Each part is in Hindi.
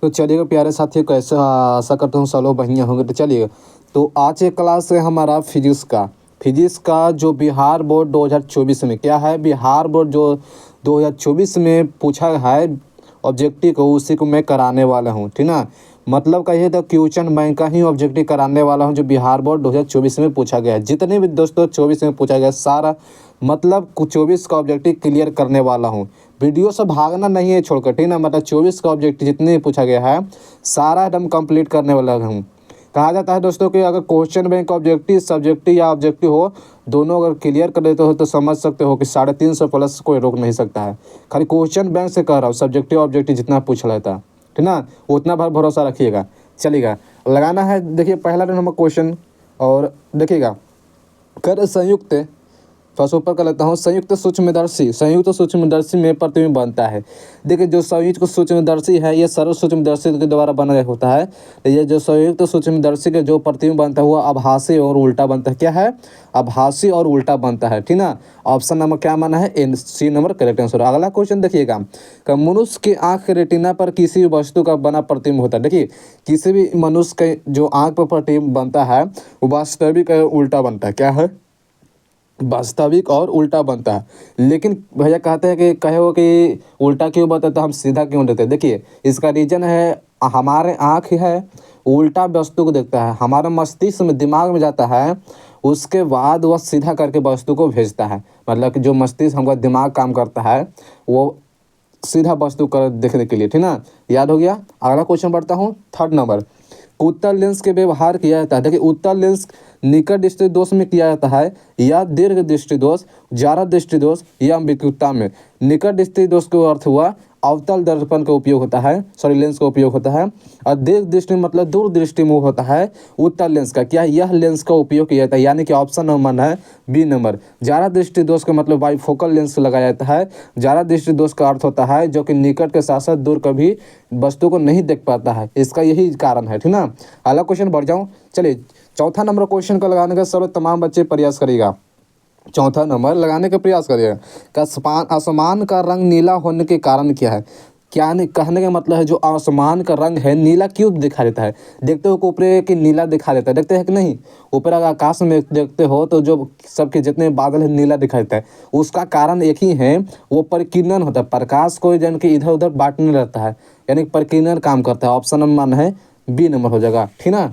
तो चलिएगा प्यारे साथियों, कैसे आशा करता हूँ सब लोग बढ़िया होंगे। तो चलिए, तो आज एक क्लास है हमारा फिजिक्स का जो बिहार बोर्ड 2024 में क्या है, बिहार बोर्ड जो 2024 में पूछा है ऑब्जेक्टिव को, उसी को मैं कराने वाला हूँ, ठीक ना। मतलब कहिए तो क्वेश्चन बैंक का ही ऑब्जेक्टिव कराने वाला हूँ जो बिहार बोर्ड 2024 में पूछा गया है। जितने भी दोस्तों 24 में पूछा गया सारा, मतलब 24 का ऑब्जेक्टिव क्लियर करने वाला हूँ। वीडियो से भागना नहीं है छोड़कर, ठीक ना। मतलब 24 का ऑब्जेक्टिव जितने भी पूछा गया है सारा एकदम कंप्लीट करने वाला हूँ। कहा जाता है दोस्तों कि अगर क्वेश्चन बैंक ऑब्जेक्टिव सब्जेक्टिव या ऑब्जेक्टिव हो, दोनों अगर क्लियर कर देते हो तो समझ सकते हो कि 350 प्लस कोई रोक नहीं सकता है। खाली क्वेश्चन बैंक से कह रहा हूँ, सब्जेक्टिव ऑब्जेक्टिव जितना पूछ लेता, ठीक ना, उतना भरोसा रखिएगा। चलिएगा, लगाना है। देखिए पहला नंबर क्वेश्चन, और देखिएगा, कर संयुक्त, फर्स्ट ऊपर कर लेता हूँ। संयुक्त सूक्ष्मदर्शी में प्रतिबिंब बनता है। देखिए जो संयुक्त सूक्ष्मदर्शी है ये सर्व सूक्ष्मदर्शी के द्वारा बना होता है। तो ये जो संयुक्त सूक्ष्मदर्शी के जो प्रतिबिंब बनता है वो आभासी और उल्टा बनता है। क्या है? आभासी और उल्टा बनता है, ठीक ना। ऑप्शन नंबर क्या माना है? And, C number correct answer. अगला क्वेश्चन देखिएगा, मनुष्य की आंख के रेटिना पर किसी वस्तु का बना प्रतिबिंब होता है। देखिए किसी भी मनुष्य के जो आंख पर प्रतिबिंब बनता है वो वास्तविक उल्टा बनता है। क्या है? वास्तविक और उल्टा बनता है। लेकिन भैया कहते हैं कि कहे हो कि उल्टा क्यों बनता है तो हम सीधा क्यों देते हैं। देखिए इसका रीजन है, हमारे आँख है उल्टा वस्तु को देखता है, हमारा मस्तिष्क में दिमाग में जाता है, उसके बाद वह सीधा करके वस्तु को भेजता है। मतलब कि जो मस्तिष्क हमका दिमाग काम करता है वो सीधा वस्तु कर देखने के लिए, ठीक ना। याद हो गया। अगला क्वेश्चन बढ़ता हूँ, थर्ड नंबर। उत्तल लेंस के व्यवहार किया जाता है। देखिए उत्तल लेंस निकट दृष्टि दोष में किया जाता है या दीर्घ दृष्टि दोष, ज्यादा दृष्टि दोष या विकृतता में। निकट दृष्टि दोष का अर्थ हुआ अवतल दर्पण का उपयोग होता है, लेंस का उपयोग होता है। और दीर्घ दृष्टि मतलब दूर दृष्टि मुँह होता है उत्तल लेंस का। क्या यह लेंस का उपयोग किया जाता है, यानी कि ऑप्शन नंबर है बी नंबर। ज्यादा दृष्टि दोष का मतलब बाइफोकल लेंस लगाया जाता है। ज्यादा दृष्टि दोष का अर्थ होता है जो कि निकट के साथ साथ दूर कभी वस्तु को नहीं देख पाता है, इसका यही कारण है, ठीक ना। अगला क्वेश्चन बढ़ जाऊँ। चलिए चौथा नंबर क्वेश्चन को लगाने का सब तमाम बच्चे प्रयास करेगा। चौथा नंबर लगाने का प्रयास करिएगा। आसमान का रंग नीला होने के कारण क्या है? क्या नहीं कहने का मतलब है जो आसमान का रंग है नीला क्यों दिखा देता है? देखते हो कि ऊपर कि नीला दिखा देता है, देखते हैं कि नहीं? ऊपर अगर आकाश में देखते हो तो जो सबके जितने बादल है नीला दिखाई देता है। उसका कारण एक ही है, वो परिकीर्णन होता है। प्रकाश को यानी कि इधर उधर बांटने रहता है, यानी परिकीर्णन काम करता है। ऑप्शन नंबर है बी नंबर हो जाएगा, ठीक ना।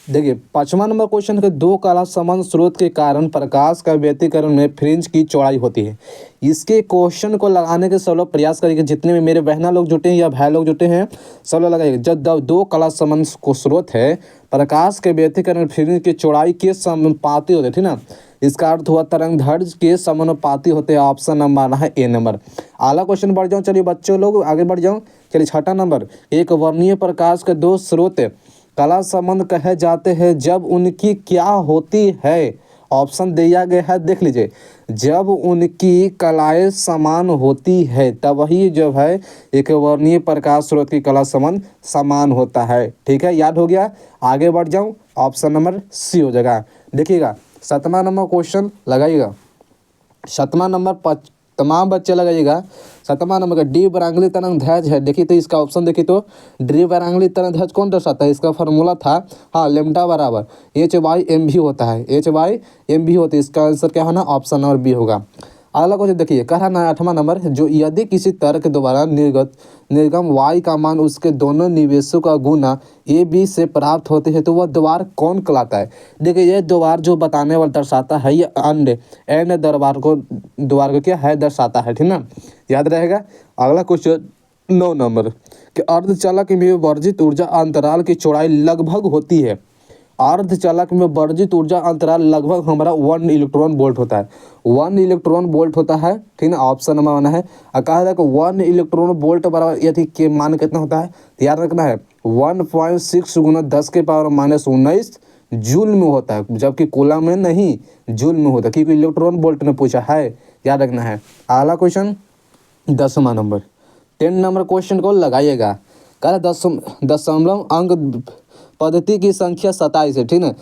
देखिए पांचवा नंबर क्वेश्चन के दो काला समान स्रोत के कारण प्रकाश का व्यतिकरण में फ्रिंज की चौड़ाई होती है। इसके क्वेश्चन को लगाने के सब लोग प्रयास करेंगे, जितने भी मेरे बहना लोग जुटे हैं या भाई लोग जुटे हैं सब लोग लगाइए। जब दो काला समान को स्रोत है, प्रकाश के व्यतिकरण फ्रिंज की चौड़ाई के समानुपाती होते, ठीक ना। इसका अर्थ हुआ तरंगदैर्घ्य के समानुपाती होते हैं। ऑप्शन नंबर है ए नंबर। अगला क्वेश्चन बढ़ जाऊँ, चलिए बच्चों लोग आगे बढ़ जाऊँ। चलिए छठा नंबर, एक वर्णीय प्रकाश के दो स्रोत कला संबंध कहे जाते हैं जब उनकी क्या होती है? ऑप्शन दिया गया है, देख लीजिए। जब उनकी कलाएं समान होती है तब ही जो है एक वर्णीय प्रकाश स्रोत की कला संबंध समान होता है, ठीक है। याद हो गया। आगे बढ़ जाऊं, ऑप्शन नंबर सी हो जाएगा। देखिएगा सातवां नंबर क्वेश्चन लगाइएगा। सातवां नंबर तमाम बच्चे लगाइएगा। सातवां नंबर का डी बरांगली तरंग ध्वज है। देखिए तो इसका ऑप्शन देखिए तो डी बरांगली तरंग ध्वज कौन दर्शाता है? इसका फार्मूला था, हाँ, लेमडा बराबर H/m/v होता है। H/m/v होता है। इसका आंसर क्या होना? ऑप्शन नंबर बी होगा। अगला क्वेश्चन देखिए, कह रहा है आठवां नंबर, जो यदि किसी तर्क द्वारा निर्गम y का मान उसके दोनों निवेशों का गुना a b से प्राप्त होते हैं तो वह द्वार कौन कहलाता है? देखिए ये द्वार जो बताने वाला दर्शाता है ये एंड द्वार को क्या है दर्शाता है, ठीक ना। याद रहेगा। अगला क्वेश्चन 9 नंबर कि अर्धचालक में वर्जित ऊर्जा अंतराल की चौड़ाई लगभग होती है। अर्धचालक में वर्जित ऊर्जा अंतराल लगभग हमारा 1 इलेक्ट्रॉन वोल्ट होता है। 1 इलेक्ट्रॉन वोल्ट होता है, ठीक ना। ऑप्शन नंबर वन है। कहा था कि 1 इलेक्ट्रॉन वोल्ट बराबर यदि के मान कितना होता है तो याद रखना है 1.6 गुना 10⁻⁻19 जूल में होता है, जबकि कूलम में नहीं जूल में होता है, क्योंकि इलेक्ट्रॉन वोल्ट ने पूछा है, याद रखना है। अगला क्वेश्चन 10वां नंबर, 10 नंबर क्वेश्चन को लगाइएगा। कह दशमलव अंक पद्धति की संख्या 27 है, ठीक है।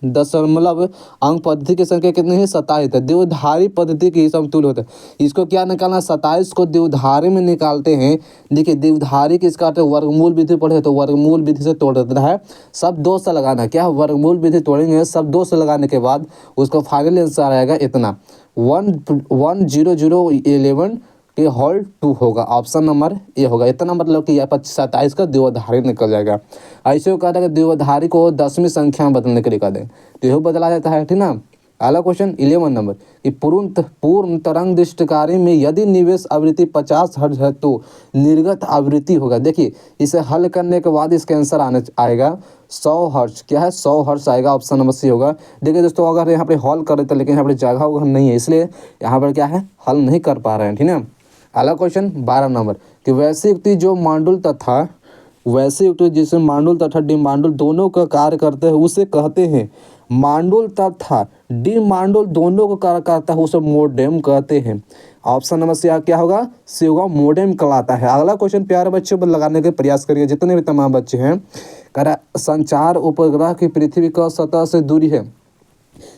दशमलव अंक पद्धति की संख्या कितनी है? 27 है। द्विधारी पद्धति की समतुल्य होता है। इसको क्या निकालना? 27 को द्विधारी में निकालते हैं। देखिए द्विधारी किसका आते हैं? वर्गमूल विधि पढ़े तो वर्गमूल विधि से तोड़ देता है। सब 2 से लगाना, क्या वर्गमूल विधि तोड़ेंगे, सब 2 से लगाने के बाद उसका फाइनल आंसर आएगा इतना 10011 के होल 2 होगा। ऑप्शन नंबर ए होगा। इतना मतलब कि यह 27 का द्विधारी निकल जाएगा। ऐसे वो कहता है कि द्विधारी को 10वीं संख्या में बदलने के लिए कहते हैं, तो यह बदला जाता है, ठीक ना। अगला क्वेश्चन 11 नंबर कि पूर्ण तरंग दृष्टिकारी में यदि निवेश आवृत्ति 50 हर्ट्ज है तो निर्गत आवृत्ति होगा। देखिए इसे हल करने के बाद इसका आंसर आएगा 100 हर्ट्ज। क्या है? 100 हर्ट्ज आएगा। ऑप्शन नंबर सी होगा। देखिए दोस्तों अगर यहाँ पे हल कर देते लेकिन यहाँ पर जगह वगह नहीं है, इसलिए यहाँ पर क्या है, हल नहीं कर पा रहे हैं, ठीक ना। अगला क्वेश्चन 12 नंबर कि वैसी युक्ति जो मांडुल तथा वैसी युक्ति जिसमें मांडुल तथा डिमांडुल दोनों का कार्य करते हैं उसे कहते हैं। मांडुल तथा डिमांडुल दोनों का कार्य करता है उसे मोडेम कहते हैं। ऑप्शन नंबर सी क्या होगा? सी होगा, मोडेम कहलाता है। अगला क्वेश्चन प्यारे बच्चों पर लगाने का प्रयास करिए, जितने भी तमाम बच्चे हैं। कह रहा संचार उपग्रह की पृथ्वी का सतह से दूरी है।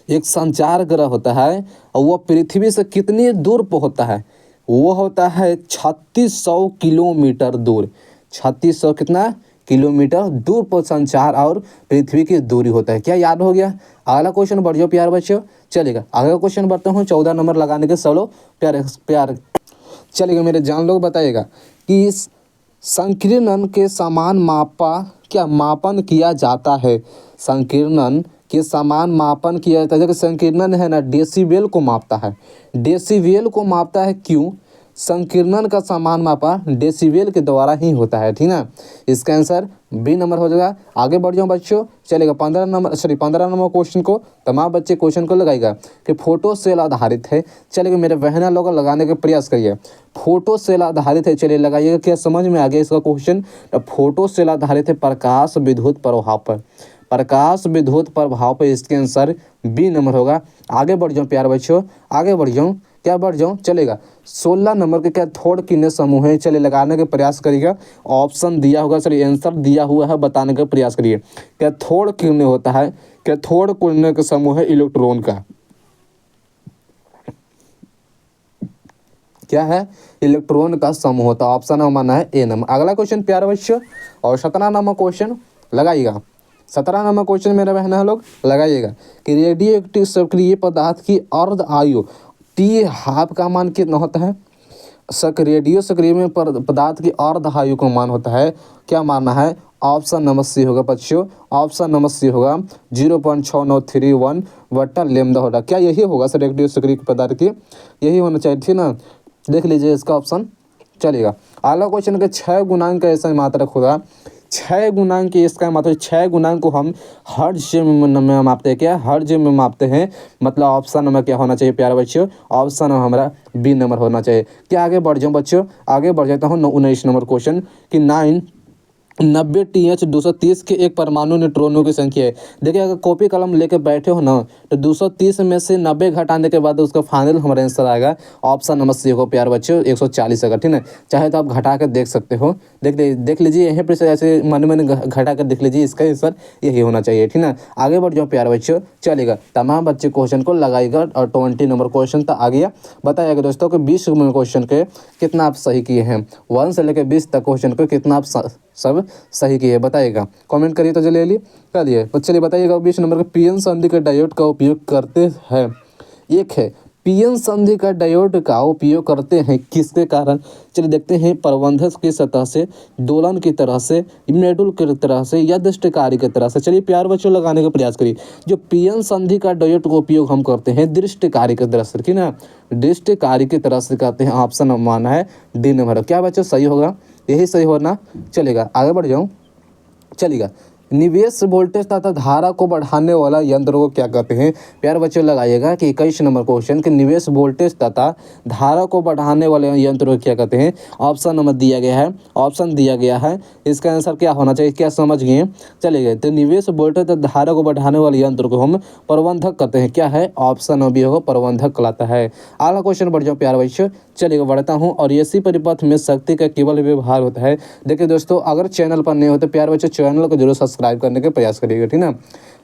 एक संचार ग्रह होता है और वह पृथ्वी से कितनी दूर पर होता है? वो होता है 3600 किलोमीटर दूर। 3600 कितना किलोमीटर दूर पर संचार और पृथ्वी की दूरी होता है। क्या याद हो गया? अगला क्वेश्चन बढ़ जाओ प्यार बच्चों, चलेगा। अगला क्वेश्चन बढ़ता हूँ 14 नंबर लगाने के सब लोग प्यार चलेगा मेरे जान लोग। बताइएगा कि इस संकीर्णन के समान मापन किया जाता है। संकीर्णन के समान मापन किया जाता है। जैसे संकीर्णन है ना, डेसिबल को मापता है। डेसिबल को मापता है, क्यों? संकीर्णन का समान मापा डेसिबल के द्वारा ही होता है, ठीक ना। इसका आंसर बी नंबर हो जाएगा। आगे बढ़ जाओ बच्चों, चलेगा 15 नंबर क्वेश्चन को तमाम बच्चे क्वेश्चन को लगाएगा कि फोटो सेल आधारित है। चलेगा मेरे बहना लोग लगाने का प्रयास करिए। फोटो सेल आधारित है, चलिए लगाइएगा। क्या समझ में आ गया इसका क्वेश्चन? फोटो सेल आधारित है प्रकाश विद्युत प्रभाव पर। प्रकाश विद्युत प्रभाव पर इसके आंसर बी नंबर होगा। आगे बढ़ जाओ प्यार बच्चों, आगे बढ़ जाऊँ, क्या बढ़ जाऊँ, चलेगा 16 नंबर के क्या थोड़ किन्ने समूह है? चलिए लगाने का प्रयास करिएगा। ऑप्शन दिया होगा, चलिए आंसर दिया हुआ है, बताने का प्रयास करिए। क्या थोड़ किन्ने होता है? क्या थोड़ किन्ने का समूह है इलेक्ट्रॉन का? क्या है? इलेक्ट्रॉन का समूह होता है। ऑप्शन माना है ए नंबर। अगला क्वेश्चन प्यारे बच्चों और 17 नंबर क्वेश्चन लगाइएगा। 17 नंबर क्वेश्चन मेरे बहना लोग लगाइएगा कि रेडियो एक्टिव सक्रिय पदार्थ की अर्ध आयु टी हाफ का मान कितना होता है? रेडियो सक्रिय में पदार्थ की अर्ध आयु का मान होता है, क्या मानना है? ऑप्शन नंबर सी होगा बच्चों। ऑप्शन नंबर सी होगा 0.6931 वट्टा लेमदा होगा। क्या यही होगा सर रेडियो सक्रिय पदार्थ की? यही होना चाहिए, ठीक ना। देख लीजिए इसका ऑप्शन, चलेगा। अगला क्वेश्चन के 6 गुणांक का ऐसा मात्रक होगा। 6 गुणांक इसका मतलब 6 गुणांक को हम हर्ट्ज में मापते हैं। क्या हर्ट्ज में मापते हैं? मतलब ऑप्शन नंबर क्या होना चाहिए प्यारे बच्चों? ऑप्शन नंबर हमारा बी नंबर होना चाहिए। क्या आगे बढ़ जाऊँ बच्चों? आगे बढ़ जाता हूँ 19 नंबर क्वेश्चन कि 90 TH 230 के एक परमाणु न्यूट्रॉनों की संख्या है। देखिए अगर कॉपी कलम लेके बैठे हो ना तो 230 में से 90 घटाने के बाद उसका फाइनल हमारा आंसर आएगा। ऑप्शन नंबर सी होगा प्यार बच्चों 140 अगर, ठीक है। चाहे तो आप घटा कर देख सकते हो, देख लीजिए यहीं पर से ऐसे मन घटा कर देख लीजिए, इसका आंसर यही होना चाहिए, ठीक ना। आगे बढ़ जाओ प्यार बच्चों, चलेगा। तमाम बच्चे क्वेश्चन को लगाएगा और 20 नंबर क्वेश्चन तक आ गया। बताइएगा दोस्तों कि 20 नंबर क्वेश्चन के कितना आप सही किए हैं? 1 से लेकर 20 तक क्वेश्चन को कितना आप सब सही किए बताइएगा, कमेंट करिए तो जल्दी कर दिए। तो चलिए बताइएगा 20 नंबर का पीएन संधि के डायोड का उपयोग करते हैं। एक है पीएन संधि का डायोड का उपयोग करते हैं किसके कारण? चलिए देखते हैं। प्रबंधक की सतह से, दोलन की तरह से, मेडुल की तरह से या दृष्टिकारी की तरह से। चलिए प्यार बच्चों लगाने का प्रयास करिए। जो पीएन संधि का डायोड का उपयोग हम करते हैं दृष्टिकारी की तरह से, ठीक ना, दृष्टिकारी की तरह से करते हैं। ऑप्शन माना है डी नंबर। क्या बच्चों सही होगा? यही सही होना। चलेगा आगे बढ़ जाऊँ, चलेगा। निवेश वोल्टेज तथा धारा को बढ़ाने वाला यंत्र को क्या कहते हैं? प्यार बच्चों लगाइएगा कि 21 नंबर क्वेश्चन कि निवेश वोल्टेज तथा धारा को बढ़ाने वाले यंत्र को क्या कहते हैं? ऑप्शन नंबर दिया गया है, ऑप्शन दिया गया है। इसका आंसर क्या होना चाहिए? क्या समझ गए? चलिए तो निवेश वोल्टेज तथा धारा को बढ़ाने वाले यंत्र को हम प्रबंधक कहते हैं। क्या है? ऑप्शन नंबर होगा प्रबंधक कहलाता है। अगला क्वेश्चन बढ़ जाओ प्यार बच्चों, चलिएगा बढ़ता हूँ। और एसी परिपथ में शक्ति का केवल व्यवहार होता है। देखिए दोस्तों अगर चैनल पर नहीं हो तो प्यार बच्चों चैनल को जरूर सब्सक्राइब करने का प्रयास करिएगा, ठीक ना,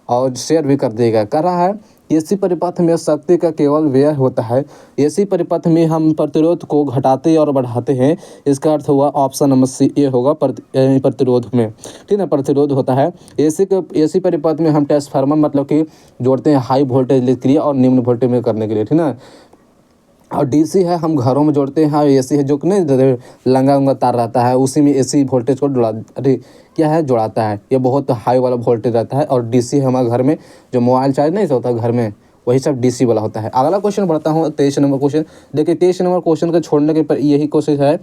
और शेयर भी कर दिएगा। कह रहा है एसी परिपथ में शक्ति का केवल व्यय होता है। एसी परिपथ में हम प्रतिरोध को घटाते और बढ़ाते हैं। इसका अर्थ हुआ ऑप्शन नंबर सी ए होगा, प्रतिरोध में, ठीक ना, प्रतिरोध होता है। एसी परिपथ में हम ट्रांसफार्मर मतलब कि जोड़ते हैं हाई वोल्टेज के लिए और निम्न वोल्टेज में करने के लिए, ठीक ना। और डीसी है हम घरों में जोड़ते हैं, एसी है जो कि नहीं लंगा उंगा तार रहता है, उसी में एसी वोल्टेज को क्या है जोड़ाता है। ये बहुत हाई वाला वोल्टेज रहता है। और डीसी है हमारे घर में जो मोबाइल चार्ज नहीं होता घर में, वही सब डीसी वाला होता है। अगला क्वेश्चन बढ़ता हूँ 23 नंबर क्वेश्चन। देखिए 23 नंबर क्वेश्चन को छोड़ने के पर यही कोशिश है,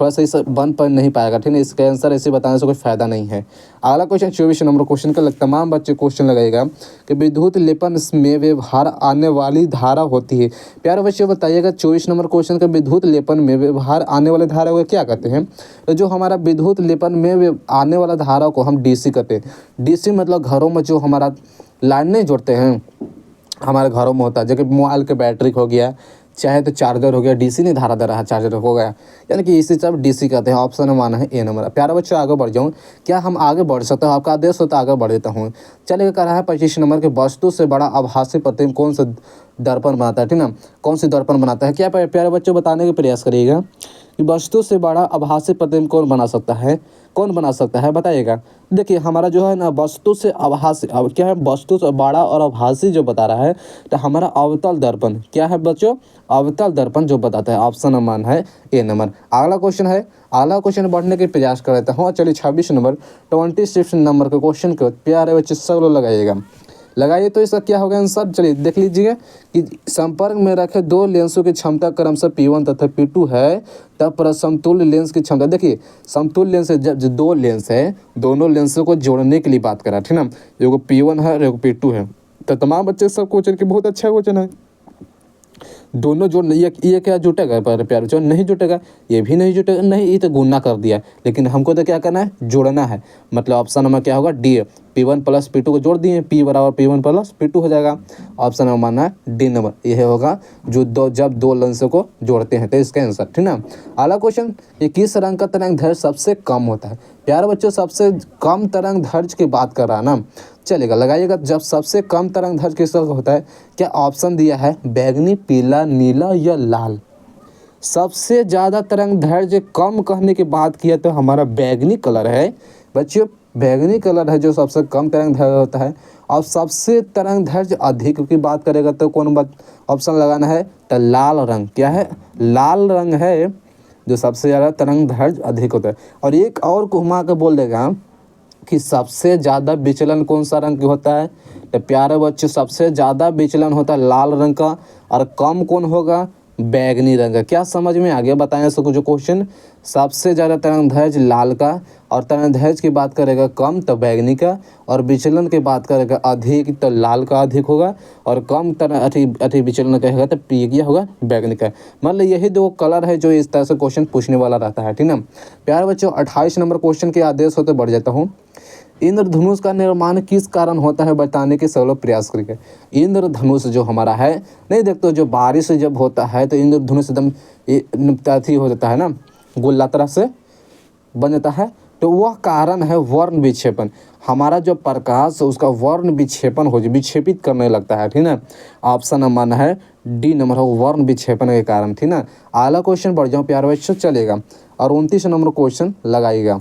थोड़ा सा इस बन पर नहीं पाएगा, ठीक है, इसका आंसर ऐसे बताने से कोई फायदा नहीं है। अगला क्वेश्चन 24 नंबर क्वेश्चन का तमाम बच्चे क्वेश्चन लगाएगा कि विद्युत लेपन में व्यवहार आने वाली धारा होती है। प्यारे बच्चे बताइएगा 24 नंबर क्वेश्चन का विद्युत लेपन में व्यवहार आने वाली धारा को क्या कहते हैं। तो जो हमारा विद्युत लेपन में आने वाला धारा को हम डीसी कहते हैं। डीसी मतलब घरों में जो हमारा लाइन नहीं जोड़ते हैं, हमारे घरों में होता है, जैसे मोबाइल के बैटरी हो गया, चाहे तो चार्जर हो गया, डीसी नहीं धारा दे रहा है, चार्जर हो गया, यानी कि इसी सब डीसी कहते हैं। ऑप्शन माना है ए नंबर। प्यारे बच्चों आगे बढ़ जाऊँ, क्या हम आगे बढ़ सकते हैं? आपका आदेश होता है आगे बढ़ देता हूँ। चलिए कह रहा है 25 नंबर के वस्तु से बड़ा आभासी प्रतिबिंब कौन सा दर्पण बनाता है, ठीक ना, कौन सी दर्पण बनाता है? क्या प्यारे बच्चों बताने का प्रयास करिएगा कि वस्तु से बड़ा आभासी प्रतिबिंब कौन बना सकता है, कौन बना सकता है बताइएगा। देखिए हमारा जो है ना वस्तु से आभासी, अब क्या है वस्तु से बड़ा और आभासी जो बता रहा है, तो हमारा अवतल दर्पण क्या है बच्चों, अवतल दर्पण जो बताता है। ऑप्शन नंबर है ए नंबर। अगला क्वेश्चन है, अगला क्वेश्चन बढ़ने के प्रयास कर लेता हूँ। चलिए 26 नंबर 26 नंबर के क्वेश्चन को प्यारे बच्चे सब लोग लगाइएगा, लगाइए तो इसका क्या होगा आंसर। चलिए देख लीजिए कि संपर्क में रखे दो लेंसों की क्षमता क्रमशः P1 तथा P2 है, तब पर समतुल्य लेंस की क्षमता। देखिए समतुल्य लेंस है, जब जो दो लेंस है, दोनों लेंसों को जोड़ने के लिए बात करा, ठीक ना, एगो P1 है और एगो P2 है। तो तमाम बच्चे सब क्वेश्चन की बहुत अच्छा क्वेश्चन है। दोनों जोड़ ये क्या जुटेगा पर प्यारे बच्चों, नहीं जुटेगा, ये भी नहीं जुटेगा, नहीं ये तो गुना कर दिया, लेकिन हमको तो क्या करना है, जोड़ना है। मतलब ऑप्शन नंबर क्या होगा डी, P1 प्लस P2 को जोड़ दिए, P बराबर P1 प्लस P2 हो जाएगा। ऑप्शन नंबर मानना है डी नंबर, यह होगा जो जब दो लेंसों को जोड़ते हैं, तो इसका आंसर, ठीक ना। अगला क्वेश्चन, ये किस रंग का तरंग दैर्घ्य सबसे कम होता है? प्यारे बच्चों सबसे कम तरंग दैर्घ्य की बात कर रहा है ना, चलेगा लगाइएगा। जब सबसे कम तरंग दैर्घ्य किसका होता है? क्या ऑप्शन दिया है बैगनी, पीला, नीला या लाल? सबसे ज़्यादा तरंग दैर्घ्य कम कहने की बात किया तो हमारा बैगनी कलर है बच्चों, बैगनी कलर है जो सबसे कम तरंग दैर्घ्य होता है। और सबसे तरंग दैर्घ्य अधिक की बात करेगा तो कौन बात ऑप्शन लगाना है, तो लाल रंग, क्या है, लाल रंग है जो सबसे ज़्यादा तरंग दैर्घ्य अधिक होता है। और एक और को घुमा के बोल देगा कि सबसे ज़्यादा विचलन कौन सा रंग होता है? तो प्यारे बच्चे सबसे ज़्यादा विचलन होता है लाल रंग का, और कम कौन होगा, बैगनी रंग का। क्या समझ में आ गया बताएं इसको जो क्वेश्चन, सबसे ज़्यादा तरंग दैर्घ्य लाल का, और तरंग दैर्घ्य की बात करेगा कम तो बैगनी का, और विचलन की बात करेगा अधिक तो लाल का अधिक होगा, और कम तरह विचलन कहेगा तो क्या होगा, बैगनी का। मतलब यही दो कलर है जो इस तरह से क्वेश्चन पूछने वाला रहता है, ठीक ना। प्यारे बच्चों 28 नंबर क्वेश्चन के आदेश होते बढ़ जाता हूँ। इंद्रधनुष का निर्माण किस कारण होता है बताने के सब लोग प्रयास करेंगे। इंद्रधनुष जो हमारा है, नहीं देखते जो बारिश जब होता है तो इंद्रधनुष एकदम अथी हो जाता है ना, गोला तरह से बन जाता है, तो वह कारण है वर्ण विक्षेपण। हमारा जो प्रकाश है उसका वर्ण विक्षेपण हो जाए, विक्षेपित करने लगता है, ठीक ना। ऑप्शन नंबर है डी नंबर हो, वर्ण विक्षेपण के कारण, ठीक ना। अगला क्वेश्चन बढ़ जाऊँ प्यारे बच्चों, चलेगा। और 29 नंबर क्वेश्चन लगाइएगा।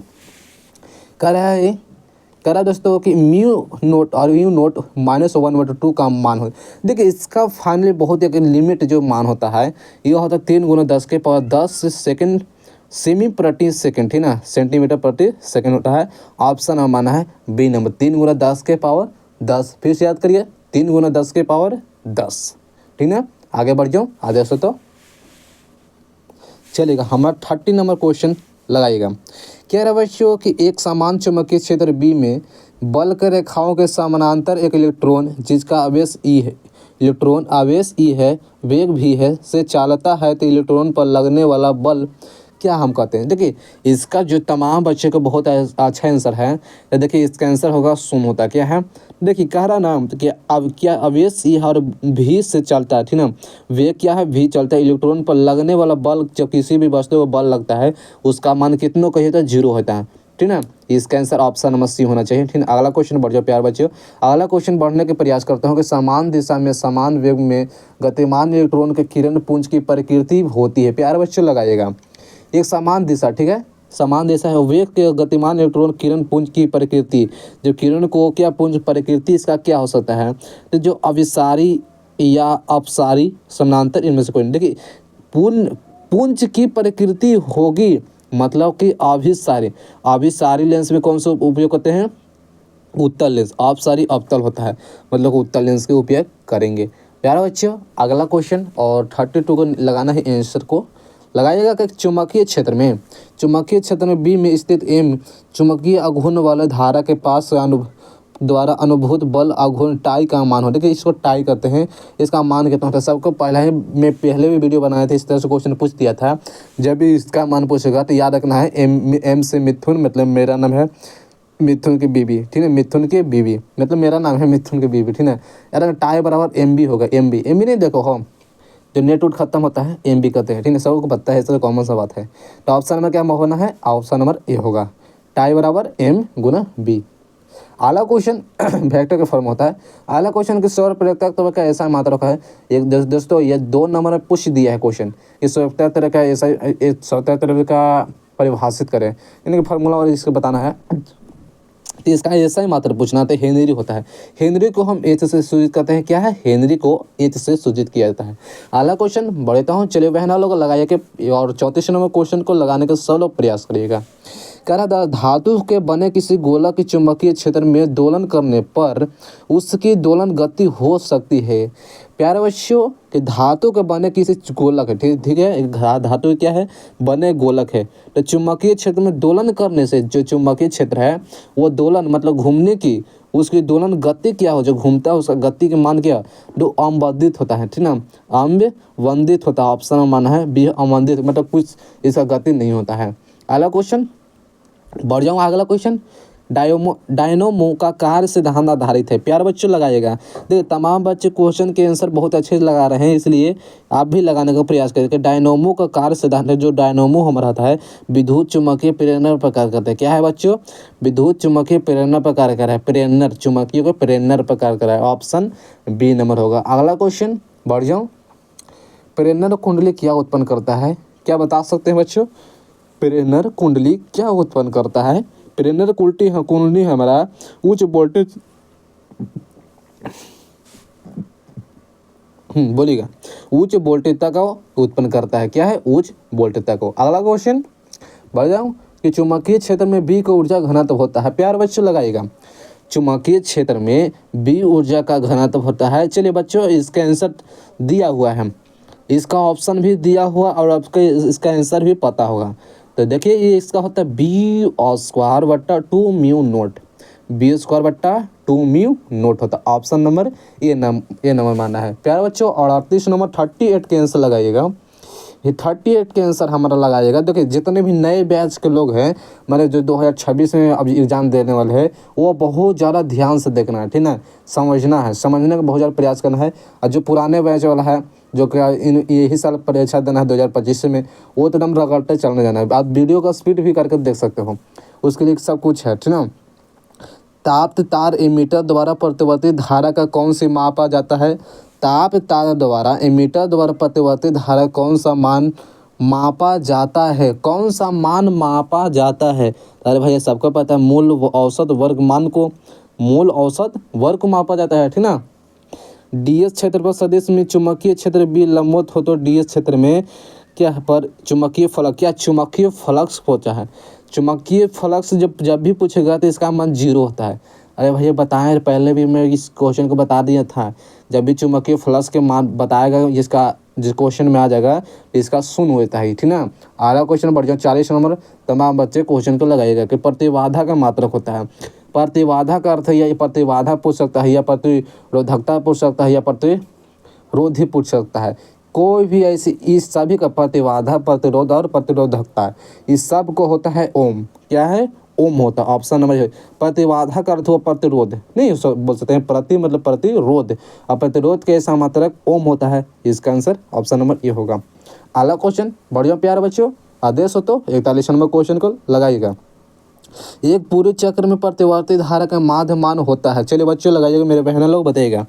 करा दोस्तों कि म्यू नोट और यू नोट -1/2 का मान हो। देखिए इसका फाइनली बहुत एक लिमिट जो मान होता है, ये होता है 3 × 10⁻10 सेकंड सेमी प्रति सेकंड, ठीक ना, सेंटीमीटर प्रति सेकंड होता है। ऑप्शन माना है बी नंबर 3 × 10⁻10। फिर से याद करिए 3 × 10⁻10, ठीक ना। आगे बढ़ जाओ आदेश तो चलेगा। हमारा 30 नंबर क्वेश्चन लगाइएगा। कह रहा बच्चों कि एक समान चुंबकीय क्षेत्र बी में बल के रेखाओं के समानांतर एक इलेक्ट्रॉन जिसका आवेश ई है, इलेक्ट्रॉन आवेश ई है, वेग भी है, से चालता है, तो इलेक्ट्रॉन पर लगने वाला बल क्या हम कहते हैं? देखिए इसका जो तमाम बच्चे को बहुत अच्छा आंसर है, तो देखिए इसका आंसर होगा शून्य होता है। क्या है? देखिए कह रहा ना कि अब क्या आवेश ई और भी से चलता है, ठीक ना, वेग क्या है, भी चलता है, इलेक्ट्रॉन पर लगने वाला बल, जब किसी भी वस्तु पर बल लगता है उसका मान कितनों कहिए तो 0 होता है। ठीक है। इसका आंसर ऑप्शन नंबर सी होना चाहिए, ठीक है। अगला क्वेश्चन बढ़ जाओ प्यार बच्चों। अगला क्वेश्चन बढ़ने के प्रयास करता हूँ कि समान दिशा में समान वेग में गतिमान इलेक्ट्रॉन के किरण पुंज की प्रकृति होती है। प्यार बच्चों लगाइएगा, एक समान दिशा, ठीक है, समान दिशा है, वेग के गतिमान इलेक्ट्रॉन किरण पुंज की प्रकृति, जो किरण को क्या पुंज प्रकृति इसका क्या हो सकता है, तो जो अभिसारी या अपसारी समानांतर इनमें से कोई नहीं। देखिए पुंज की प्रकृति होगी मतलब कि अभिसारी लेंस में कौन सा उपयोग करते हैं, उत्तल लेंस। अपसारी अवतल होता है मतलब उत्तल लेंस के उपयोग करेंगे। प्यारे बच्चों अगला क्वेश्चन और 32 को लगाना है, आंसर को लगाइएगा कि चुंबकीय क्षेत्र में बी में स्थित एम चुंबकीय आघूर्ण वाले धारा के पास द्वारा अनुभूत बल आघूर्ण टाई का मान हो। देखिए इसको टाई करते हैं, इसका मान कितना होता है सबको मैं पहले भी वीडियो बनाए थे, इस तरह से क्वेश्चन पूछ दिया था। जब भी इसका मान पूछेगा तो याद रखना है एम से मिथुन, मतलब मेरा नाम है मिथुन की बीबी, ठीक है, मिथुन के बीबी मतलब मेरा नाम है मिथुन की बीबी, ठीक है। यार टाई बराबर एम बी होगा, एम बी नहीं देखो हो, जो नेट उट खत्म होता है एम बी कहते हैं, ठीक है, सबको पता है, इससे कॉमन सा बात है। तो ऑप्शन नंबर क्या होना है, ऑप्शन नंबर ए होगा, टाई बराबर एम गुना बी। आला क्वेश्चन वेक्टर का फॉर्म होता है। आला क्वेश्चन के सौर प्रेरकता तरह का ऐसा मात्रा का है, एक दोस्तों ये 2 नंबर में पूछ दिया है क्वेश्चन, इस सौर तरह का ऐसा सौर तरह का परिभाषित करें, यानी कि फार्मूला और इसको बताना है। तो इसका ऐसा ही मात्रा पूछना तो हेनरी होता है। हेनरी को हम एच से सूचित करते हैं, क्या है, हेनरी को एच से सूचित किया जाता है। अगला क्वेश्चन बढ़ता हूँ, चलिए बहना लोग लगाइए कि और 34 नंबर क्वेश्चन को लगाने का सब लोग प्रयास करिएगा। कह रहा धातु के बने किसी गोलक के चुंबकीय क्षेत्र में दोलन करने पर उसकी दोलन गति हो सकती है। प्यारे बच्चों कि धातु के बने किसी गोलक है, ठीक है, धातु क्या है, बने गोलक है, तो चुंबकीय क्षेत्र में दोलन करने से जो चुंबकीय क्षेत्र है वो दोलन मतलब घूमने की उसकी दोलन गति क्या हो, जो घूमता है उसका गति के मान क्या, जो अवंदित होता है, ठीक ना, अवंदित होता है। ऑप्शन मान है बी अवंदित, मतलब कुछ इसका गति नहीं होता है। अगला क्वेश्चन बढ़ जाऊँ, अगला क्वेश्चन डायनोमो का कार्य सिद्धांत आधारित है। प्यार बच्चों लगाइएगा, देखिए तमाम बच्चे क्वेश्चन के आंसर बहुत अच्छे से लगा रहे हैं, इसलिए आप भी लगाने का प्रयास करें कि डायनोमो का कार्य सिद्धांत है। जो डायनोमो हमारा रहता है विद्युत चुम्बकीय प्रेरणा पर कार्य करता है। क्या है बच्चों, विद्युत चुम्बकीय प्रेरणा पर कार्य कर रहा है, प्रेरणा चुम्बकीय को प्रेरणा पर कार्य कर रहा है, ऑप्शन बी नंबर होगा। अगला क्वेश्चन बढ़ जाऊँ, प्रेरणा कुंडली क्या उत्पन्न करता है, क्या बता सकते हैं बच्चों, प्रेरणा कुंडली क्या उत्पन्न करता है। प्रेरणा कुंडली हमारा उच्च वोल्टेज बोलिएगा उच्च वोल्टेजता का उत्पन्न करता है। क्या है, उच्च वोल्टेजता को। अगला क्वेश्चन बढ़ जाऊं कि चुंबकीय क्षेत्र में बी का ऊर्जा घनत्व होता है। प्यार बच्चों लगाइएगा, चुंबकीय क्षेत्र में बी ऊर्जा का घनत्व होता है। चलिए बच्चों इसका आंसर दिया हुआ है, इसका ऑप्शन भी दिया हुआ और आपको इसका आंसर भी पता होगा। तो देखिए ये इसका होता है बी स्क्वायर बट्टा 2 म्यू नोट, बी स्क्वायर बट्टा 2 म्यू नोट होता है। ऑप्शन नंबर ए नंबर माना है। प्यारे बच्चों और 38 नंबर 38 के आंसर लगाइएगा, ये 38 के आंसर हमारा लगाइएगा। देखिए जितने भी नए बैच के लोग हैं, मतलब जो 2026 में अब एग्ज़ाम देने वाले हैं, वो बहुत ज़्यादा ध्यान से देखना है, ठीक है, समझने का बहुत ज़्यादा प्रयास करना है। और जो पुराने बैच वाला है जो क्या यही साल परीक्षा देना है 2025 में, वो तो एकदम रगड़ते चलने जाना है। आप वीडियो का स्पीड भी करके देख सकते हो, उसके लिए सब कुछ है, ठीक ना। ताप तार एमीटर द्वारा प्रतिवर्ती धारा का कौन सी मापा जाता है। ताप तार द्वारा एमीटर द्वारा प्रतिवर्ती धारा कौन सा मान मापा जाता है, कौन सा मान मापा जाता है। अरे भैया सबको पता है, मूल औसत वर्ग मान को, मूल औसत वर्ग को मापा जाता है, ठीक ना। डीएस क्षेत्र पर सदिश में चुंबकीय क्षेत्र भी लंबवत हो तो डीएस क्षेत्र में क्या पर चुंबकीय फलक, क्या चुंबकीय फ्लक्स होता है। चुंबकीय फ्लक्स जब भी पूछेगा तो इसका मान 0 होता है। अरे भैया बताएं, पहले भी मैं इस क्वेश्चन को बता दिया था, जब भी चुंबकीय फ्लक्स के मान बताएगा जिस क्वेश्चन में आ जाएगा इसका 0 होता है, ठीक ना। अगला क्वेश्चन बढ़ जाओ 40 नंबर, तमाम बच्चे क्वेश्चन को लगाइएगा कि प्रतिबाधा का मात्रक होता है। प्रतिबाधा का अर्थ है या प्रतिबाधा पूछ सकता है, या प्रतिरोधकता पूछ सकता है, या प्रतिरोधी पूछ सकता है। कोई भी ऐसी इस सभी का प्रतिबाधा, प्रतिरोध और प्रतिरोधकता इस सब को होता है ओम। क्या है, ओम होता है। ऑप्शन नंबर प्रतिबाधा का अर्थ हो प्रतिरोध नहीं बोल सकते हैं, प्रति मतलब प्रतिरोध, और प्रतिरोध के ऐसा मात्रक ओम होता है। इसका आंसर ऑप्शन नंबर ए होगा। अगला क्वेश्चन बढ़िया प्यारे बच्चों, आदेश हो तो 41 नंबर क्वेश्चन को लगाइएगा। एक पूरे चक्र में प्रतिवर्ती धारा का माध्यमान होता है। चलिए बच्चों लगाइएगा, मेरे बहन लोग बताइएगा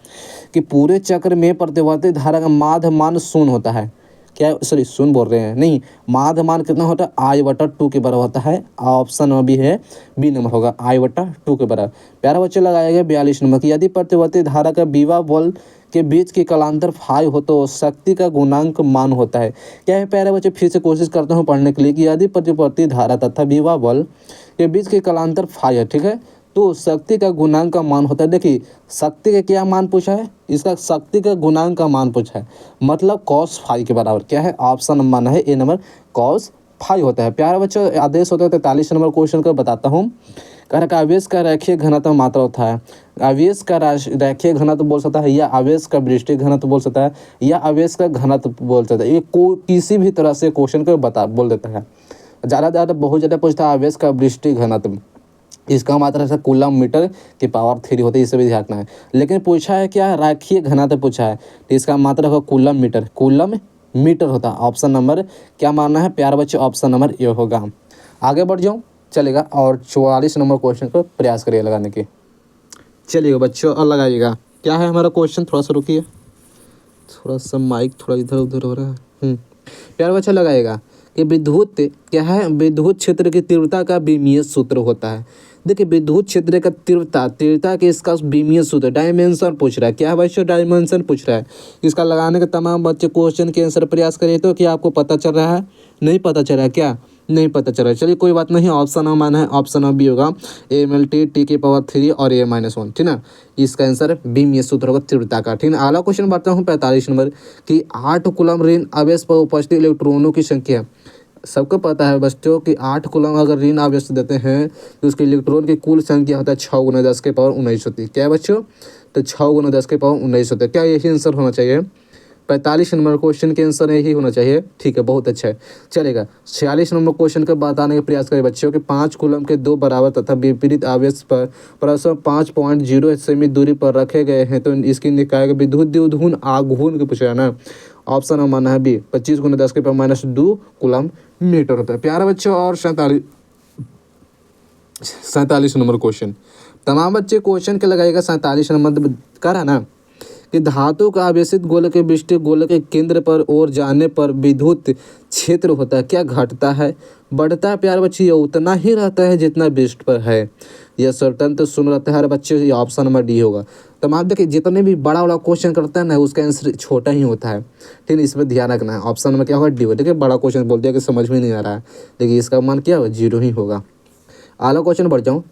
कि पूरे चक्र में प्रतिवर्ती धारा का माध्यमान शून्य होता है। क्या, सॉरी शून्य बोल रहे हैं, नहीं, माध्यमान कितना होता है, I/2 के बराबर होता है। ऑप्शन में भी है, बी नंबर होगा I/2 के बराबर। प्यारा बच्चों लगाएगा 42 नंबर की, यदि प्रतिवर्ती धारा का विभव बल के बीच की कलांतर फाई हो तो शक्ति का गुणांक मान होता है। क्या है प्यारे बच्चे, फिर से कोशिश करता हूँ पढ़ने के लिए कि यदि प्रतिवर्ती धारा तथा विभव बल के बीच के कलांतर फाई है, ठीक है, तो शक्ति का गुणांक का मान होता है। देखिए शक्ति का क्या मान पूछा है, इसका शक्ति का गुणांक का मान पूछा है, मतलब cos फाई के बराबर। क्या है, ऑप्शन नंबर है ए नंबर, cos फाई होता है। प्यारे बच्चों आदेश होता है 43 नंबर क्वेश्चन का बताता हूँ। कह रहा आवेश का रैखिक घनत्व मात्रा होता है। आवेश का रैखिक घनत्व बोल सकता है, या आवेश का वृष्टि घनत्व बोल सकता है, या आवेश का घनत्व बोल सकता है। ये किसी भी तरह से क्वेश्चन को बोल देता है। ज़्यादा बहुत ज़्यादा पूछता है आवेश का वृष्टि घनत्व, इसका मात्रा से कूलम मीटर की पावर 3 होती है, इसे भी ध्यान रखना है। लेकिन पूछा है क्या, रैखिक घनत्व पूछा है, तो इसका मात्रा होगा कूलम मीटर होता है। ऑप्शन नंबर क्या मानना है प्यारे बच्चे, ऑप्शन नंबर ए होगा। आगे बढ़ जाऊँ चलेगा, और 44 नंबर क्वेश्चन को प्रयास करिए लगाने की। चलिएगा बच्चों और लगाइएगा। क्या है हमारा क्वेश्चन, थोड़ा सा रुकिए, थोड़ा सा माइक थोड़ा इधर उधर हो रहा है। प्यारे बच्चा लगाएगा कि विद्युत क्या है, विद्युत क्षेत्र की तीव्रता का विमीय सूत्र होता है। देखिए विद्युत क्षेत्र का तीव्रता के इसका विमीय सूत्र, डायमेंशन पूछ रहा है। क्या है बच्चों, डायमेंशन पूछ रहा है। इसका लगाने के तमाम बच्चे क्वेश्चन के आंसर प्रयास करिए। तो क्या आपको पता चल रहा है, नहीं पता चल रहा है, क्या नहीं पता चल रहा है, चलिए कोई बात नहीं। ऑप्शन में माना है, ऑप्शन में बी होगा, AMLT T की पावर 3 और A-1, ठीक ना। इसका आंसर विमीय सूत्र होगा तीव्रता का, ठीक है। अगला क्वेश्चन बढ़ता हूँ 45 नंबर की, 8 कूलम ऋण आवेश पर उपस्थित इलेक्ट्रॉनों की संख्या। सबको पता है बच्चों कि 8 कूलम अगर ऋण आवेश देते हैं तो उसके इलेक्ट्रॉन की कुल संख्या होता है 6 × 10 की पावर 19 होती है। क्या है बच्चों, तो 6 × 10 की पावर 19 होता है। क्या यही आंसर होना चाहिए, 45 नंबर क्वेश्चन के आंसर यही होना चाहिए, ठीक है, बहुत अच्छा है। चलेगा 46 नंबर क्वेश्चन का बताने का प्रयास करें बच्चों कि 5 कूलम के 2 बराबर तथा विपरीत आवेश पर परस्पर 5.0 सेमी दूरी पर रखे गए हैं, तो इसकी निकाय का विद्युत द्विध्रुव आघूर्ण के पूछा है ना। ऑप्शन में माना है बी, 25 × 10 के पावर -2 कूलम मीटर होता है। प्यारे बच्चों और 47 नंबर क्वेश्चन, तमाम बच्चे क्वेश्चन के लगाएगा 47 नंबर कर है ना कि धातु का आवेशित गोलक के विशिष्ट गोलक के केंद्र पर ओर जाने पर विद्युत क्षेत्र होता है, क्या घटता है, बढ़ता है। प्यारे बच्चे ये उतना ही रहता है जितना विशिष्ट पर है, यह स्वतंत्र शून्य रहता है। हर बच्चे ये ऑप्शन नंबर डी होगा। तमाम देखिए जितने भी बड़ा क्वेश्चन करता है ना उसका आंसर छोटा ही होता है, ठीक है, इस पर ध्यान रखना है। ऑप्शन में क्या होगा, डी होगा। देखिए बड़ा क्वेश्चन बोल दिया कि समझ में नहीं आ रहा है, लेकिन इसका मान क्या होगा, 0 ही होगा। अगला क्वेश्चन बढ़ जाऊँ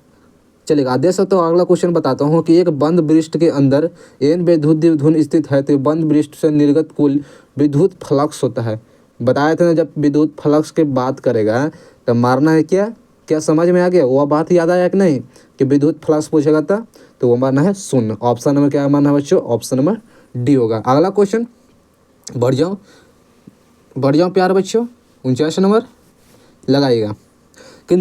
चलेगा आदेश। तो अगला क्वेश्चन बताता हूँ कि एक बंद पृष्ठ के अंदर n विद्युत द्विध्रुव स्थित है, तो बंद पृष्ठ से निर्गत कुल विद्युत फ्लक्स होता है। बताया था ना जब विद्युत फ्लक्स की बात करेगा तो मारना है क्या, क्या समझ में आ गया, वह बात याद आया कि नहीं कि विद्युत फ्लक्स पूछेगा था तो वो मारना है 0। ऑप्शन नंबर क्या मारना है बच्चों, ऑप्शन नंबर डी होगा। अगला क्वेश्चन बढ़ जाओ प्यारे बच्चों, 49 नंबर लगाइएगा कि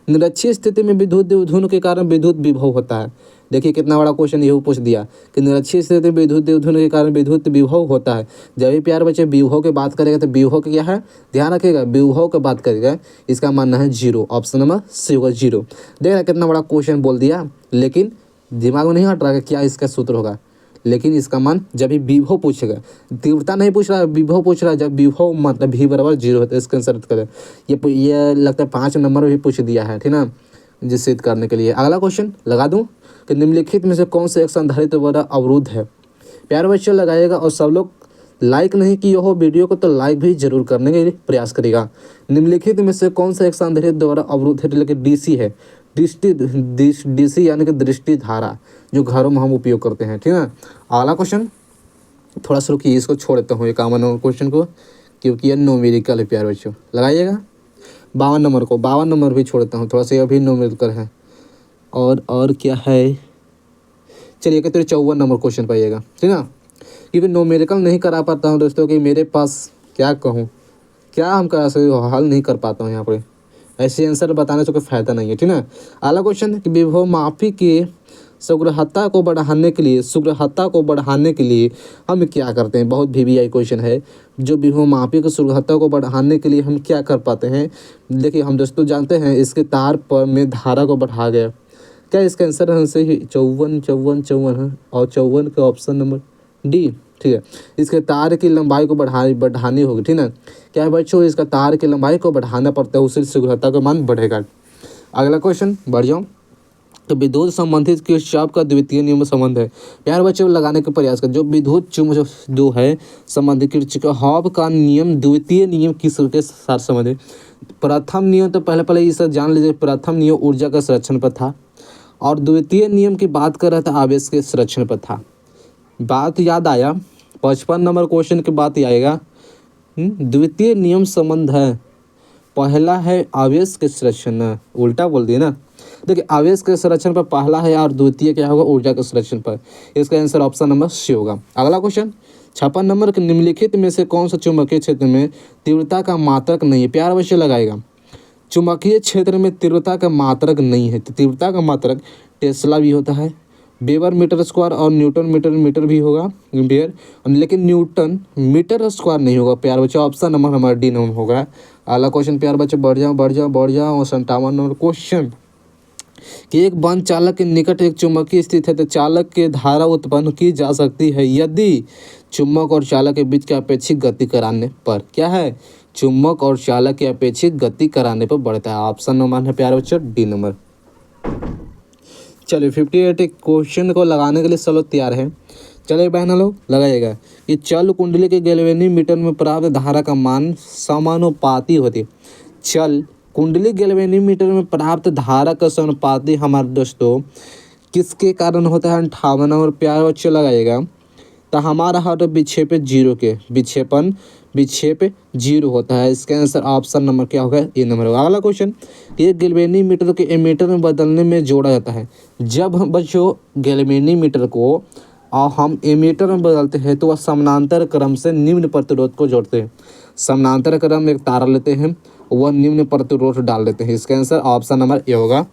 निरक्षीय स्थिति में विद्युत द्विध्रुव के कारण विद्युत विभव होता है। देखिए कितना बड़ा क्वेश्चन ये पूछ दिया कि निरक्षीय स्थिति में विद्युत द्विध्रुव के कारण विद्युत विभव होता है। जब भी प्यारे बच्चे विभव की बात करेगा तो विभव क्या है, ध्यान रखिएगा, विभव की बात करेगा इसका मानना है 0। ऑप्शन नंबर सी होगा 0। देख रहा कितना बड़ा क्वेश्चन बोल दिया, लेकिन दिमाग में नहीं हट रहा क्या इसका सूत्र होगा। लेकिन इसका मान जब भी विभव पूछेगा, तीव्रता नहीं पूछ रहा है, विभव पूछ रहा है। जब विभव मतलब v = 0 होता है, इसका आंसर करें। ये लगता है 5 नंबर भी पूछ दिया है, ठीक ना, जिस सिद्ध करने के लिए। अगला क्वेश्चन लगा दूं कि निम्नलिखित में से कौन सा एक संधारित्र द्वारा अवरुद्ध है। प्यारे बच्चों लगाएगा और सब लोग लाइक नहीं किए हो वीडियो को तो लाइक भी जरूर करने के लिए प्रयास करेगा। निम्नलिखित में से कौन सा एक संधारित्र द्वारा अवरुद्ध है, लेकिन डीसी है, डीसी यानी कि दृष्टि धारा जो घरों में हम उपयोग करते हैं, ठीक है। अगला क्वेश्चन थोड़ा सा रुकिए, इसको छोड़ देता हूँ ये कॉमन क्वेश्चन को, क्योंकि ये न्यूमेरिकल है प्यारे बच्चों। लगाइएगा 52 नंबर भी छोड़ देता हूँ, थोड़ा सा ये भी न्यूमेरिकल है। और क्या है, चलिए कहते 54 नंबर क्वेश्चन पाइएगा, ठीक है। क्योंकि न्यूमेरिकल नहीं करा पाता हूँ दोस्तों कि मेरे पास क्या कहूँ, क्या हम करा सकते, हल नहीं कर पाता हूँ यहाँ पर। ऐसे आंसर बताने से कोई फायदा नहीं है, ठीक है। अगला क्वेश्चन विभव मापी के सुग्रहता को बढ़ाने के लिए हम क्या करते हैं? बहुत VVI क्वेश्चन है। जो बहुमापी की सुग्रहता को बढ़ाने के लिए हम क्या कर पाते हैं? देखिए हम दोस्तों जानते हैं इसके तार पर में धारा को बढ़ा गया। क्या इसका आंसर है? सही 54 है और 54 का ऑप्शन नंबर डी। ठीक है, इसके तार की लंबाई को बढ़ानी होगी। ठीक है, क्या है बच्चों? इसका तार की लंबाई को बढ़ाना पड़ता है, उससे शीघ्रता का मान बढ़ेगा। अगला क्वेश्चन बढ़ जाओ। तो विद्युत संबंधित किरचॉफ का द्वितीय नियम संबंध है। प्यार बच्चों लगाने का प्रयास कर। जो विद्युत जो है संबंधित किरचॉफ का नियम द्वितीय नियम किसके साथ संबंध है? प्रथम नियम तो पहले इसे जान लीजिए। प्रथम नियम ऊर्जा का संरक्षण पर था और द्वितीय नियम की बात कर रहा था आवेश के संरक्षण पर था। बात याद आया? 55 नंबर क्वेश्चन की बात आएगा। द्वितीय नियम संबंध है, पहला है आवेश के संरक्षण, उल्टा बोल दिए ना। देखिए आवेश के संरक्षण पर पहला है और द्वितीय क्या होगा? ऊर्जा के संरक्षण पर। इसका आंसर ऑप्शन नंबर सी होगा। अगला क्वेश्चन 56 नंबर के निम्नलिखित में से कौन सा चुंबकीय क्षेत्र में तीव्रता का मात्रक नहीं है? प्यार बच्चे लगाएगा। चुंबकीय क्षेत्र में तीव्रता का मात्रक नहीं है। तो तीव्रता का मात्रक टेस्ला भी होता है, वेबर मीटर स्क्वायर और न्यूटन मीटर भी होगा एम्पियर, लेकिन न्यूटन मीटर स्क्वायर नहीं होगा। प्यार बच्चों ऑप्शन नंबर हमारा डी नंबर होगा। अगला क्वेश्चन प्यार बच्चों बढ़ जाओ। और 57 नंबर क्वेश्चन कि एक बंद चालक के निकट एक चुंबकीय स्थित है तो चालक के धारा उत्पन्न की जा सकती है यदि चुंबक और चालक के बीच की अपेक्षित गति कराने पर। क्या है? चुंबक और चालक की अपेक्षित गति कराने पर बढ़ता है। ऑप्शन नंबर है प्यारे बच्चों डी नंबर। चलिए 58 क्वेश्चन को लगाने के लिए सब लोग तैयार हैं। चलिए बहना लोग लगाइएगा कि चल कुंडली के गैल्वेनीमीटर में प्राप्त धारा का मान समानुपाती होती है। चल कुंडली गैल्वेनीमीटर में प्राप्त धारा का समानुपाती हमारे दोस्तों किसके कारण होता है? 58 नंबर प्यारे बच्चे लगाइएगा। तो हमारा हाथ विक्षेप जीरो के विक्षेप जीरो होता है। इसका आंसर ऑप्शन नंबर क्या होगा? ए नंबर होगा। अगला क्वेश्चन ये गैल्वेनीमीटर को एमीटर में बदलने में जोड़ा जाता है। जब हम बच्चों गैल्वेनीमीटर को और हम एमीटर में बदलते हैं तो वह समानांतर क्रम से निम्न प्रतिरोध को जोड़ते हैं। समानांतर क्रम में एक तारा लेते हैं, वह निम्न प्रतिरोध डाल देते हैं। इसका आंसर ऑप्शन नंबर ए होगा।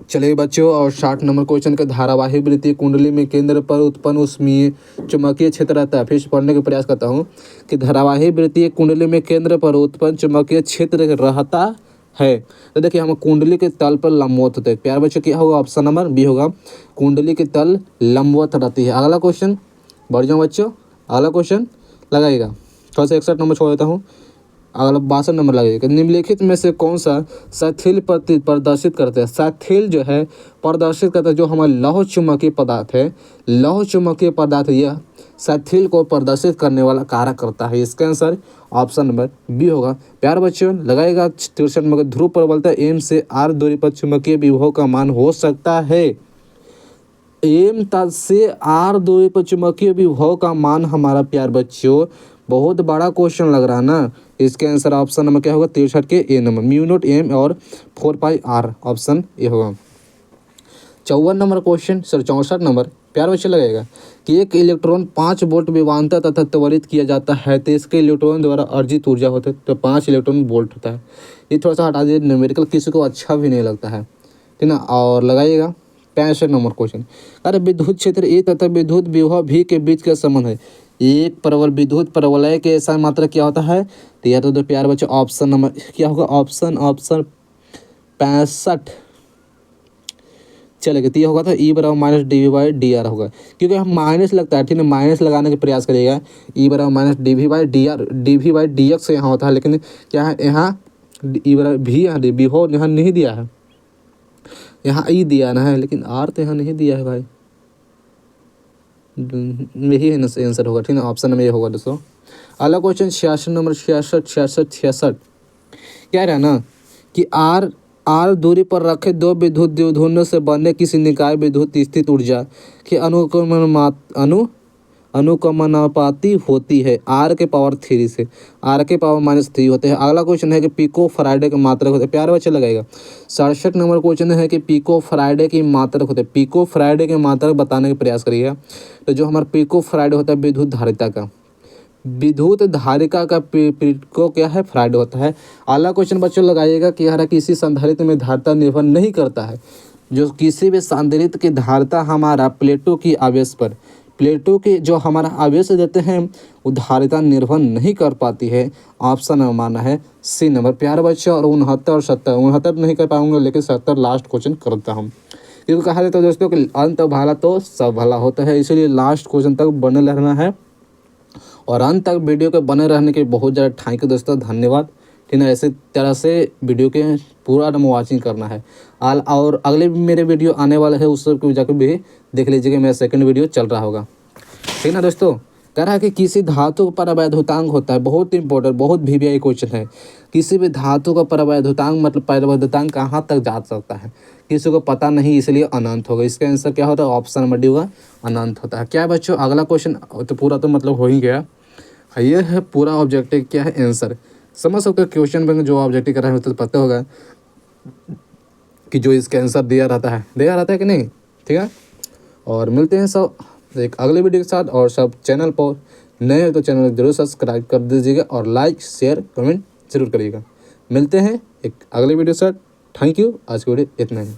चलिए बच्चों और 60 नंबर क्वेश्चन का धारावाही वृत्तीय कुंडली में केंद्र पर उत्पन्न उष्मीय चुंबकीय क्षेत्र रहता है। फिर से पढ़ने का प्रयास करता हूँ कि धारावाही वृत्तीय कुंडली में केंद्र पर उत्पन्न चुंबकीय क्षेत्र रहता है। तो देखिए हम कुंडली के तल पर लंबवत होते हैं। प्यार बच्चों क्या होगा? ऑप्शन नंबर बी होगा, कुंडली के तल लंबवत रहती है। अगला क्वेश्चन बढ़ जाओ बच्चों। अगला क्वेश्चन लगाइएगा। थोड़ा सा 61 नंबर छोड़ देता हूँ। अगला 62 नंबर लगेगा। निम्नलिखित में से कौन सा सैथिल प्रदर्शित करते हैं? सैथिल जो है प्रदर्शित करता है जो हमारा लौह चुंबकीय पदार्थ है। लौह चुंबकीय पदार्थ यह सैथिल को प्रदर्शित करने वाला कार्य करता है। इसका आंसर ऑप्शन नंबर बी होगा। प्यार बच्चों लगाएगा। 63 नंबर ध्रुव प्रबलता एम से आर दूरी पर चुंबकीय विभव का मान हो सकता है। एम से आर दूरी पर चुंबकीय विभव का मान हमारा प्यार बच्चों बहुत बड़ा क्वेश्चन लग रहा है ना। इसके आंसर ऑप्शन नंबर क्या होगा? 63 के ए नंबर म्यू नोट एम और 4πr ऑप्शन ए होगा। 54 नंबर क्वेश्चन 64 नंबर प्यार बच्चे लगेगा कि एक इलेक्ट्रॉन 5 वोल्ट विभवांतर तथा त्वरित किया जाता है तो इसके इलेक्ट्रॉन द्वारा अर्जित ऊर्जा होता है तो 5 इलेक्ट्रॉन वोल्ट होता है। ये थोड़ा सा हटा दीजिए, न्यूमेरिकल किसी को अच्छा भी नहीं लगता है, ठीक ना। और लगाइएगा 65 नंबर क्वेश्चन। अरे विद्युत क्षेत्र ए तथा विद्युत विभव भी के बीच का संबंध है। एक प्रबल विद्युत प्रवलय के ऐसा मात्रा क्या होता है? तो यह तो प्यार बच्चों ऑप्शन नंबर क्या होगा? ऑप्शन 65 चलेगा। तो ये होगा तो ई बराबर माइनस dv/dr होगा, क्योंकि हम माइनस लगता है, ठीक है। माइनस लगाने का प्रयास करिएगा। ई बराबर माइनस dv/dr यहाँ होता है, लेकिन क्या है यहाँ ई बराबर भी यहाँ विभव यहाँ नहीं दिया है, यहाँ ई दिया ना है, लेकिन आर तो यहाँ नहीं दिया है भाई। यही है ना आंसर होगा, ठीक है। ऑप्शन में ये होगा दोस्तों। अगला क्वेश्चन 66 नंबर 66 क्या रहा ना कि आर दूरी पर रखे दो विद्युत द्विध्रुवों से बनने किसी निकाय विद्युत स्थित ऊर्जा की अनुकमानुपाती होती है आर के पावर 3 से आर के पावर -3 होते हैं। अगला क्वेश्चन है कि पिको फराइडे के मात्रक होते हैं। प्यार बच्चे लगाएगा। 67 नंबर क्वेश्चन है कि पिको फराइडे की मात्रक होते हैं। पिको फराइडे के मात्रक बताने का प्रयास करिएगा। तो जो हमारा पिको फराइडे होता है विद्युत धारिका का पिको क्या है? फराइडे होता है। अगला क्वेश्चन बच्चों लगाइएगा कि यार किसी संधारित्र में धारिता निर्भर नहीं करता है। जो किसी भी संधारित्र की धारिता हमारा प्लेटों की आवेश पर, प्लेटों के जो हमारा आवेश देते हैं वो धारिता निर्भर नहीं कर पाती है। ऑप्शन हमारा है सी नंबर। प्यारे बच्चों, और 69 और 70, 69 नहीं कर पाऊंगा लेकिन 70 लास्ट क्वेश्चन करता हूँ, क्योंकि कहा जाता है दोस्तों कि अंत भला तो सब भला होता है, इसीलिए लास्ट क्वेश्चन तक बने रहना है। और अंत तक वीडियो के बने रहने के बहुत ज़्यादा थैंक यू दोस्तों, धन्यवाद। ठीक है, ऐसे तरह से वीडियो के पूरा वॉचिंग करना है। और अगले भी मेरे वीडियो आने वाले हैं, उस सब जाकर भी देख लीजिएगा, मेरा सेकंड वीडियो चल रहा होगा। ठीक ना दोस्तों, कह रहा है कि किसी धातु पर अवैधुतांक होता है, बहुत इंपॉर्टेंट, बहुत VVI क्वेश्चन है। किसी भी धातु का परवैधुतांक मतलब परवैधुतांक कहाँ तक जा सकता है, किसी को पता नहीं, इसलिए अनंत होगा। इसका आंसर क्या होता है? ऑप्शन नंबर डी होगा, अनंत होता है। क्या है बच्चों, अगला क्वेश्चन तो पूरा तो मतलब हो ही गया। ये है पूरा ऑब्जेक्टिव, क्या है आंसर समझ सकते हो। क्वेश्चन में जो ऑब्जेक्टिव कर रहे हैं तो पता होगा कि जो इसका आंसर दिया रहता है कि नहीं। ठीक है, और मिलते हैं सब एक अगले वीडियो के साथ। और सब चैनल पर नए हो तो चैनल जरूर सब्सक्राइब कर दीजिएगा और लाइक शेयर कमेंट जरूर करिएगा। मिलते हैं एक अगले वीडियो के साथ। थैंक यू, आज की वीडियो इतना ही।